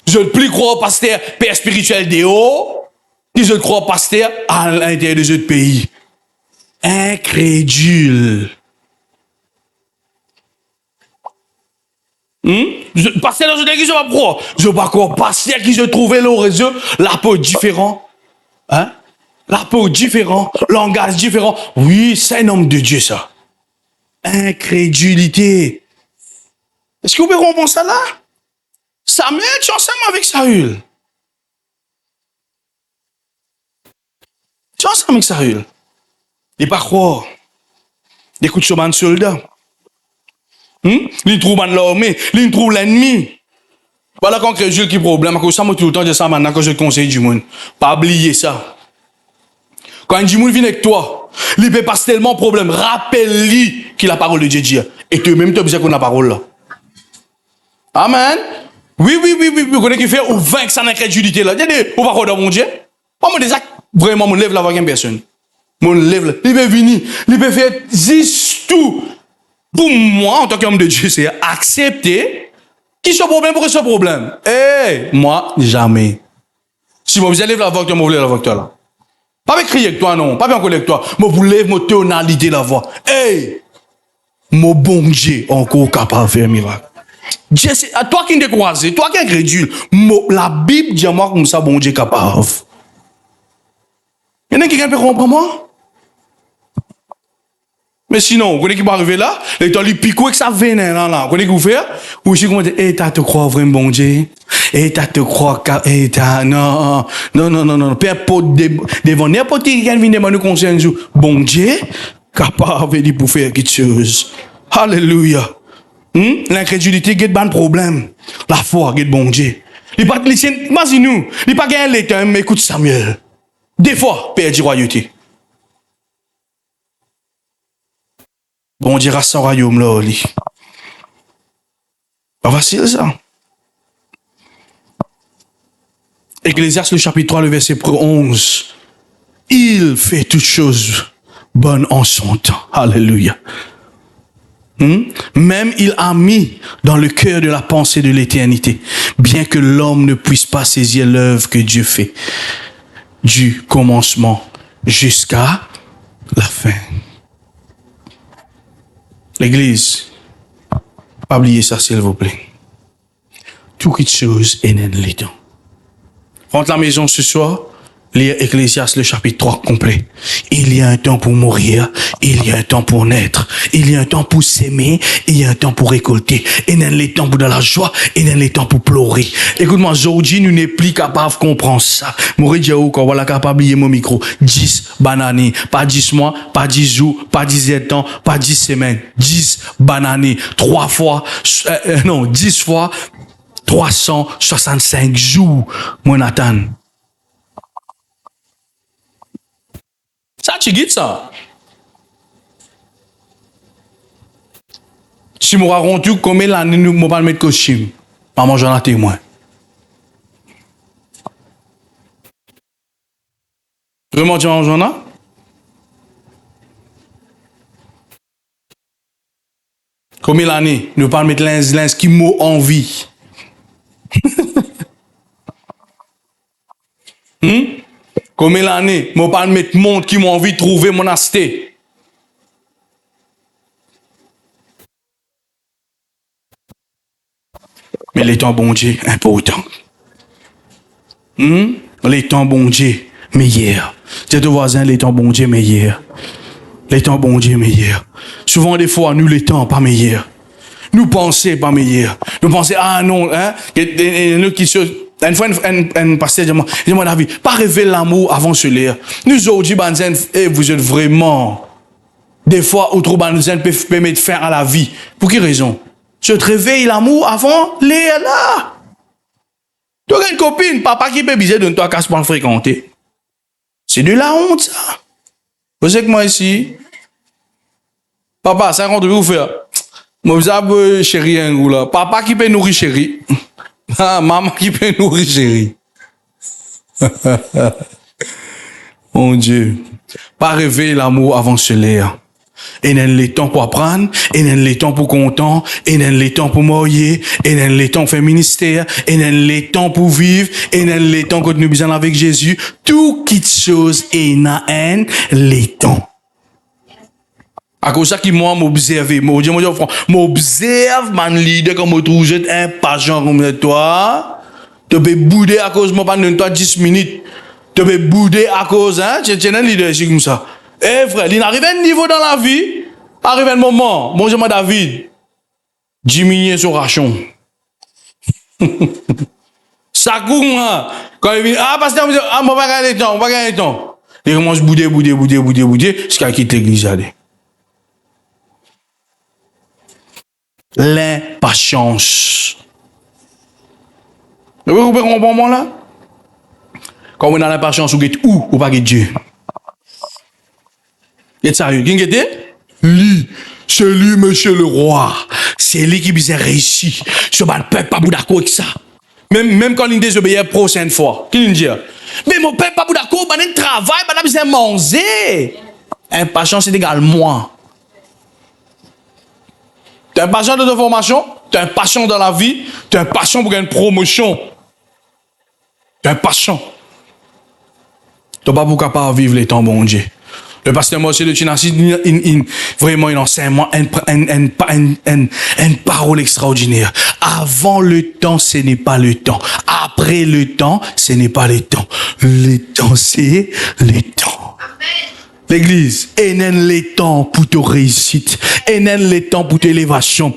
Je ne plus croire pasteur père spirituel de haut, qui je crois pasteur à l'intérieur des autres pays. Incrédule. Pasteur dans une église, je ne sais pas pourquoi. Je ne sais pas quoi. Pasteur qui se trouvait le réseau, la peau différent. Hein? La peau différent, langage différent. Oui, c'est un homme de Dieu, ça. Incrédulité. Est-ce que vous pouvez comprendre ça là? Samuel, tu es ensemble avec Saül. Tu es ensemble avec Saül. Il pas croire. Écoute ce man soldat. Il trouve l'armée, il trouve l'ennemi. Voilà quand Jules qui problème, parce que ça, moi, tout le temps, je ça maintenant quand je conseille du monde. Pas oublier ça. Quand du monde vient avec toi, il peut passer tellement de problèmes. Rappelle-lui qu'il a la parole de Dieu. Et toi-même, tu as besoin qu'on a la parole là. Amen. Oui. Vous connaissez qui fait ou vaincre sa incrédulité là. Vous pas dans mon Dieu. Moi, déjà, vraiment, je lève la voix avec une personne. Je lève là. Il peut venir, il peut faire juste tout. Pour moi, en tant qu'homme de Dieu, c'est accepter. Qui ce problème pour ce problème? Moi, jamais. Si vous lève la voix, vous lève la voix là. Pas avec crier avec toi, non. Pas bien encore avec toi. Mais vous lève votre tonalité la voix. Mon bon Dieu, encore capable de faire un miracle. Dieu, c'est à toi qui te croisé, toi qui es incrédule. La Bible dit à moi comme ça, bon Dieu capable. Il y en a qui peut comprendre moi? Mais sinon, vous connaissez qui va arriver là, et tu lui pique que ça vient là. Vous connaissez qui vous fait? Ou si vous dites, t'as te croire vraiment bon Dieu? T'as te croire, non. Père, devant n'importe qui vient de nous conseiller, bon Dieu, capable de pour faire quelque chose. Alléluia. L'incrédulité, il y a un problème. La foi, il y a bon Dieu. Il pas imagine-nous, il pas gagné l'état, mais écoute Samuel. Des fois, père du royauté. Bon Dieu à son royaume là, lui. Pas facile ça. Ecclésiaste le chapitre 3, le verset 11. Il fait toutes choses bonnes en son temps. Alléluia. Même il a mis dans le cœur de la pensée de l'éternité, bien que l'homme ne puisse pas saisir l'œuvre que Dieu fait, du commencement jusqu'à la fin. L'église, pas oublier ça s'il vous plaît. Toute chose est dans le temps. Rentre à la maison ce soir, Lire Ecclésiaste, le chapitre 3 complet. Il y a un temps pour mourir, il y a un temps pour naître, il y a un temps pour s'aimer, il y a un temps pour récolter. Il y a un temps pour dans la joie, il y a un temps pour pleurer. Écoute-moi, aujourd'hui, nous n'est plus capable de comprendre ça. Moi, je dis, quand voilà capable de mon micro, 10 bananes, pas 10 mois, pas 10 jours, pas 17 ans, pas 10 semaines, 10 bananes, 3 fois, 10 fois, 365 jours, mon Nathan. Ça, tu guides ça. Si je raconte combien l'année nous ne pas mettre costume, maman j'en ai témoin. Vraiment, tu en as? Combien l'année nous pas mettre l'ins qui m'a envie? Combien l'année moi pas mettre monde qui m'a envie de trouver mon asté? Mais les temps bon Dieu important. Les temps bon Dieu meilleur. Dis ton voisin les temps bon Dieu meilleur. Les temps bon Dieu meilleur. Souvent des fois nous les temps pas meilleurs. Nous pensons pas meilleur. Nous pensons ah non hein nous qui se une fois un pasteur dis-moi David, pas rêver l'amour avant ce lire. Nous aujourd'hui banzen et vous êtes vraiment des fois où trop banzen peut permettre de faire à la vie. Pour quelle raison? Je te réveille l'amour avant lire là. Tu as une copine, papa qui peut biser de toi casse pas le fréquenter. C'est de la honte ça. Vous savez que moi ici papa, ça compte vous faire. Moi vous avez chéri un goût là. Papa qui peut nourrir chéri. Ah, maman qui peut nourrir chéri. Mon Dieu. Pas rêver l'amour avant ce l'air. Et n'a les temps pour apprendre, et n'a les temps pour content, et n'a les temps pour mourir, et n'a les temps pour faire ministère, et n'a les temps pour vivre, et n'a les temps quand nous besoin avec Jésus. Tout quitte chose et n'a les temps. À cause ça qui moi m'observe, m'observe man leader comme trouve impatient comme toi. Tu peux bouder à cause moi pas de toi 10 minutes. Tu peux bouder à cause hein, tu es un leader ici comme ça. Eh frère, il arrive un niveau dans la vie, arrive un moment, bonjour moi David, diminuer son ration. Ça court moi. Quand il vient parce que on va pas gagner le temps, on va gagner le temps. Il commence bouder jusqu'à quitter l'église aller. L'impatience. Vous comprenez un moment là? Quand on est dans l'impatience, vous êtes où? Ou pas Dieu? Vous êtes sérieux? Qui est lui? C'est lui, monsieur le roi. C'est lui qui a réussi. Ce peuple pas d'accord avec ça. Même quand il désobéit la prochaine fois. Qui dit? Mais mon peuple pas d'accord, il travaille, il a besoin de manger. Impatience, c'est égal moi. Tu es impatient de ta formation, tu es impatient dans la vie, tu es impatient pour une promotion. Tu es impatient. Tu n'es pas pour capable de vivre les temps, bon Dieu. Le pasteur Monsieur de Chinasi, vraiment, il enseigne moi une parole extraordinaire. Avant le temps, ce n'est pas le temps. Après le temps, ce n'est pas le temps. Le temps, c'est le temps. Amen. L'église, enen les temps pour ta réussite, enen les temps pour ta élévation,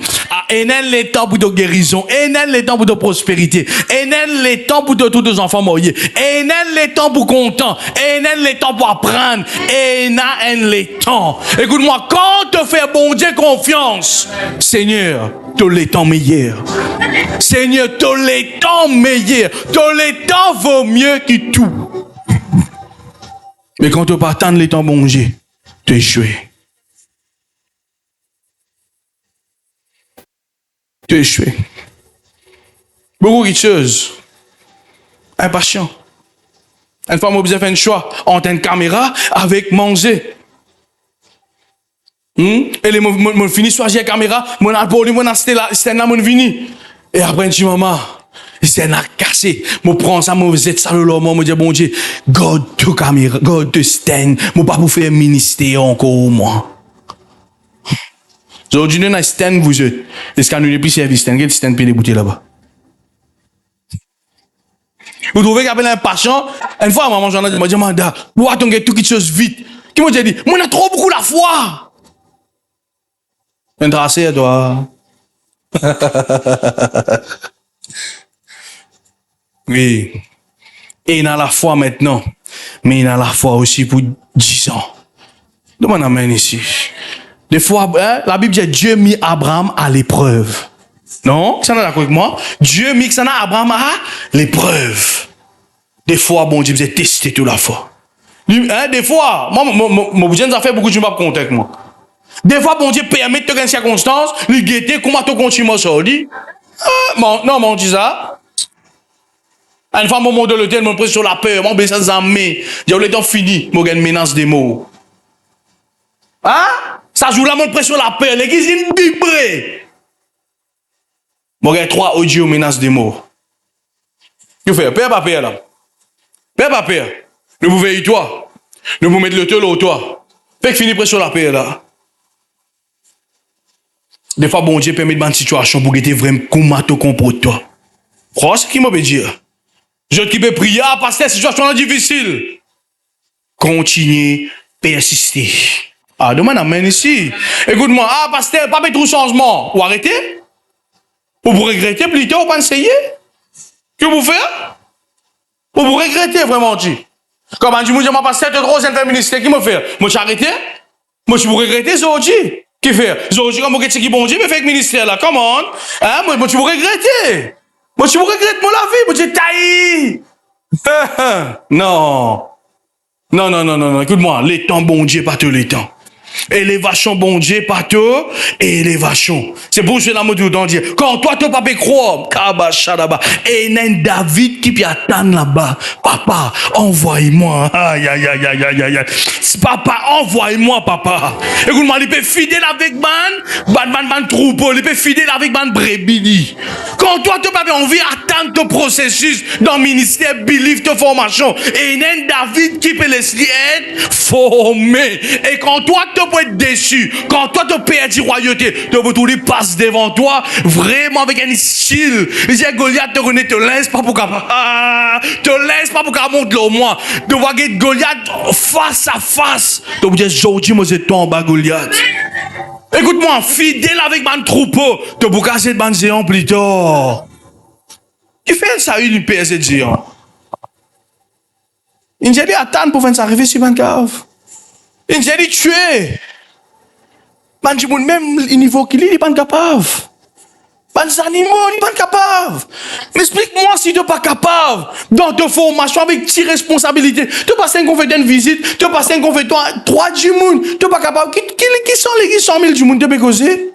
enen les temps pour ta guérison, enen les temps pour ta prospérité, enen les temps pour tous tes enfants mariés, enen les temps pour content, enen les temps pour apprendre, enen les temps. Écoute-moi, quand te fait bon Dieu confiance, Seigneur, tous les temps meilleurs. Seigneur, tous les temps meilleurs. Tous les temps vaut mieux que tout. Mais quand tu pas attendre les temps bon Dieu, tu es échoué. Tu es échoué. Beaucoup de choses. Impatient. Une fois, moi, j'ai fait un choix entre une caméra avec manger. Et les mon fini choisir la caméra, mon abonné, mon c'était là, mon fini. Et après, un petit moment, c'est un cassé. Je prends ça, je zette ça le lomon, je dis bon Dieu, God to caméra, God to stand. Je pas pour faire ministère encore moi. Aujourd'hui, nous avons un stand, vous êtes. Est-ce qu'on a plus service stand? Quel stand peut débouter là-bas? Vous trouvez qu'il y a un patient, une fois, maman, j'en ai dit, Manda, vous attendez tout quelque chose vite. Qui m'a dit, moi, on a trop beaucoup la foi. Un tracé, toi. Oui. Et il a la foi maintenant. Mais il a la foi aussi pour 10 ans. Demande amène ici. Des fois, hein, la Bible dit Dieu mit Abraham à l'épreuve. Non? Ça n'a d'accord avec moi? Dieu mit Abraham à l'épreuve. Des fois, bon Dieu, vous êtes testé toute la foi. Hein, des fois, moi, vous avez fait beaucoup de choses avec moi. Des fois, bon Dieu permet de te gagner circonstances, lui guetter, comment tu continues ça, dit? Non, mon dit ça. Une fois, mon de l'hôtel, mon pris sur la peur, mon baisse sans armée. J'ai le temps fini, mon gagne menace des mots. Hein? Ça joue là, mon pris sur la peur, l'église est vibrée. Mon gagne 3 audio menace des mots. Que faire? Père, pas père, là. Père, pas père. Nous vous veillez, toi. Nous vous mettez le tel au toi. Fait que fini pris sur la peur, là. Des fois, bon Dieu permet de une situation pour que tu vraiment comment te comportes toi. Crois ce qu'il m'a dire. Je qui peux prier, parce que la situation est difficile. Continuez, persister. Ah, demande amen ici. Écoute-moi, pasteur, pas mettre tout changement. Ou arrêter? Ou vous regrettez plutôt, ou pas essayer? Que vous faites? Ou vous regrettez vraiment, dit? Comme on dit, moi, je m'en passe 7 trop, c'est un ministère qui me fait. Moi, j'ai arrêté? Moi, je vous regrettez, ça, dit? Qui fait? Aujourd'hui, comme vous qui bon Dieu, mais fait le ministère là, comment? Hein? Moi, tu vous regrettez? Moi, tu vous regrettes mon la vie, moi, tu taillis. Non. Non. Écoute-moi, les temps, bon Dieu, pas tous les temps. Élévation, bon Dieu, pas tout, élévation. C'est pour cela que je me dis, quand toi, tu ne peux pas croire, et il y a David qui peut attendre là-bas. Papa, envoie-moi. Aïe. Papa, envoie-moi, papa. Écoute-moi, il peut fidèle avec ban troupeau, il peut fidèle avec ban brebis. Quand toi, tu n'as pas envie d'attendre ton processus dans le ministère, believe de formation, et il y a David qui peut laisser être formé. Et quand toi, tu peux être déçu, quand toi, tu perds la royauté, tu peux tout lui passe devant toi, vraiment avec un style. Il dit, Goliath, te connaît, te laisse pas pour qu'à monter au moins. Tu vois que Goliath face à face. Tu peux dire, aujourd'hui, moi, c'est toi en bas, Goliath. Écoute-moi, fidèle avec mon troupeau, tu peux casser de géant plus tard. Qui fait ça, une PS de géant? Il dit, attends pour faire ça arriver sur une cave. Il dit, tuer. Même le niveau qu'il est, il n'est pas capable. Les animaux, ils ne sont pas capables. Mais explique-moi si tu n'es pas capable dans ta formation avec tes responsabilités. Tu n'as pas 5 confédents de visite, tu n'as pas 5 confédents, 3 du monde. Tu n'es pas capable. Qui sont les 100 000 du monde tu peux causer?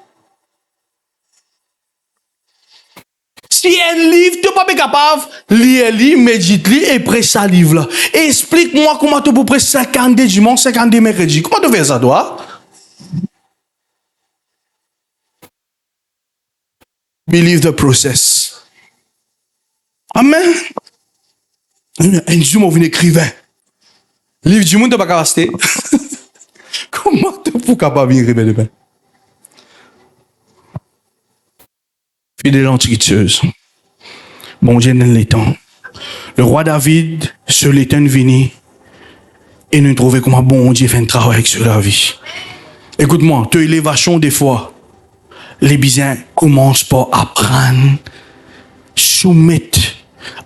Si un livre, tu n'es pas capable, lis, médite, et presse ce livre-là. Explique-moi comment tu peux prêcher 50 dimanche, 50 mercredi. Comment tu fais ça, toi? Believe the process. Amen. Un jour, on vient écrivain. Livre du monde, tu n'es pas capable. Comment tu es capable d'écrire demain? Fidèle antiquiteuse. Bon Dieu dans les temps. Le roi David, sur l'éternel vini, et nous trouver comment bon Dieu fait un travail sur la vie. Écoute-moi, tu élévation des fois. Les bisins commencent par apprendre, soumettre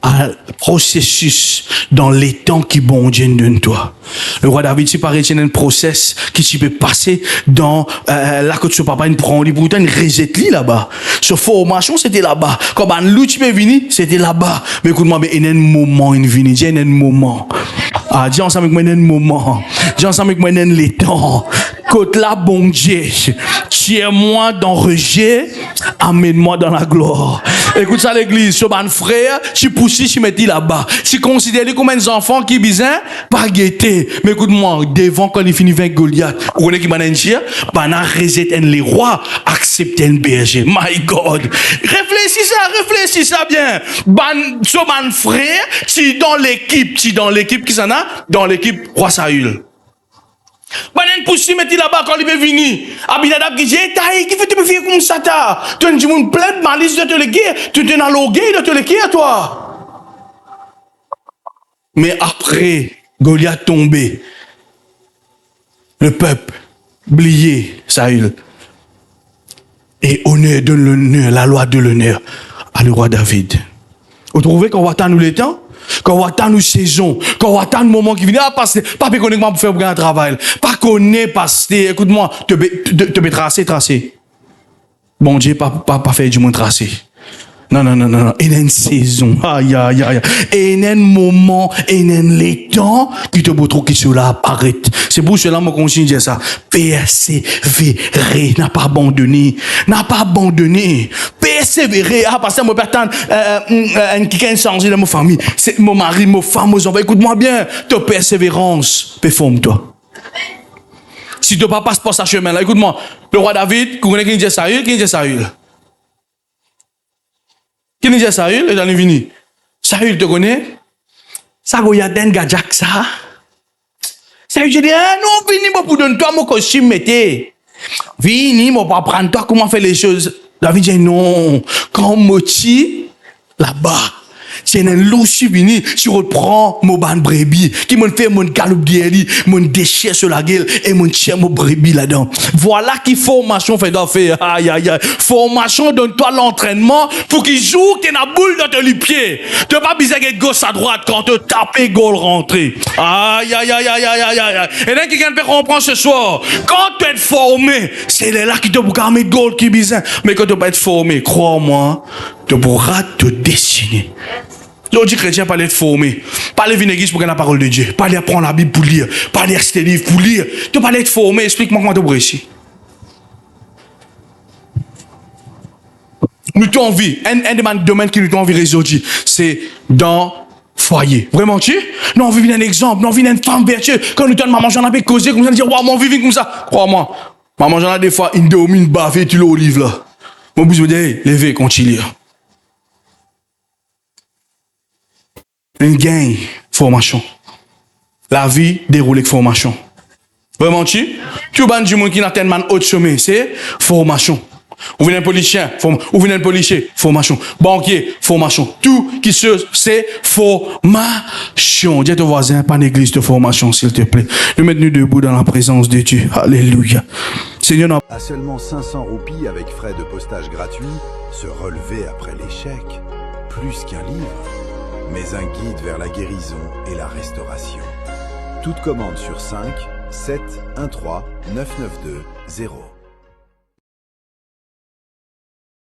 à processus dans les temps qui bon Dieu donne toi. Le roi David, c'est pareil, c'est un process qui tu peux passer dans là que tu papa il prend, il pourtant une reset là-bas. Sur formation, c'était là-bas. Comme un loup tu peux venir, c'était là-bas. Mais écoute-moi, mais il y a un moment, il vient, il y a un moment. Ah, dis ensemble avec moi, il y a un moment. Dis ensemble avec moi, il y a les temps. Côte là, bon Dieu, tiens-moi dans le rejet, amène-moi dans la gloire. Écoute ça, l'église, ce bon frère, tu pousses, tu mets là-bas. Tu considères comme un enfant qui bizarre, pas guetté. Mais écoute-moi, devant quand il finit avec Goliath, vous connaissez qui m'a dit, bana reset les rois, accepter un berger. My God. Réfléchis ça bien. Ce bon frère, tu dans l'équipe qui s'en a, dans l'équipe roi Saül. Banen poussi metti là-bas quand il est venu. Abinadab qui dit, qui fait te me faire comme ça ta? Tu as dit, mon plein de malice de te le guerre. Tu es dans l'orgueil de te le guerre, toi. Mais après, Goliath tombé, le peuple oublié Saül. Et honneur donne l'honneur, la loi de l'honneur à le roi David. Vous trouvez qu'on va attendre le temps? Quand on va attendre une saison, quand on va attendre le moment qui vient, pas connaître pour faire un travail, pas connaître, passer, écoute-moi, te tracer. Bon Dieu, pas faire du moins tracer. Non. Il y a une saison. Aïe. Et il y a un moment, il y a les temps qui te beau trop qui cela apparaît. C'est pour cela que je continue de dire ça. Persévérer, n'a pas abandonné. Persévérer. Parce que moi, qui a changé dans ma famille. C'est mon mari, ma femme, mes enfants. Écoute-moi bien. Ta persévérance, performe-toi. Si tu ne passes pas ce chemin-là, écoute-moi. Le roi David, vous connaissez qui dit Saül? Qui dit Saül? Et dans les vini. Saül, te connais? Ça, il y a des gars, ça. Saül, je dis, non, vini, pour donner toi mon costume, mettez. Vini, moi, pour apprendre toi comment faire les choses. David dit, non, quand moi, là-bas, c'est un louchi vini, tu reprends mon ban brebis, qui me fait mon galop d'hier, mon déchire sur la gueule, et mon chien, mon brebis là-dedans. Voilà qui formation fait d'en faire. Aïe. Formation donne-toi l'entraînement pour qu'il joue, que la boule dans tes pieds. Tu pas besoin de gauche à droite quand tu tapes goal rentré. Aïe. Et là, quelqu'un peut comprendre ce soir. Quand tu es formé, c'est là qui te pourra mettre goal qui bizarre. Mais quand tu pas être formé, crois-moi, tu pourras te dessiner. L'autre chrétien pas être formé, pas aller venir pour la parole de Dieu, pas aller apprendre la Bible pour lire, pas aller acheter des livres pour lire. Tu pas aller être formé, explique-moi comment tu peux réussir. Nous t'en envie, un des domaines qui nous t'en envie résoudre, c'est dans foyer. Vraiment, tu? Nous on vit un exemple, nous on vit une femme vertueuse. Quand nous t'en maman j'en avais causé, comme ça, dire, waouh, mon vivant comme ça. Crois-moi, maman j'en a des fois, une domine bavée, tu l'olive là. Mon bout, je me dis, hey, levez, continue. Une gain, formation. La vie déroule avec formation. Vraiment, tu vas du monde qui n'a tellement autre chemin, c'est formation. Ou venez un policier, formation. Banquier, formation. Tout qui se, c'est formation. Dis à ton voisin, pas d'église de formation, s'il te plaît. Nous mettons debout dans la présence de Dieu. Alléluia. Seigneur, à seulement 500 roupies avec frais de postage gratuits, se relever après l'échec, plus qu'un livre, mais un guide vers la guérison et la restauration. Toute commande sur 5 7 13 992 0.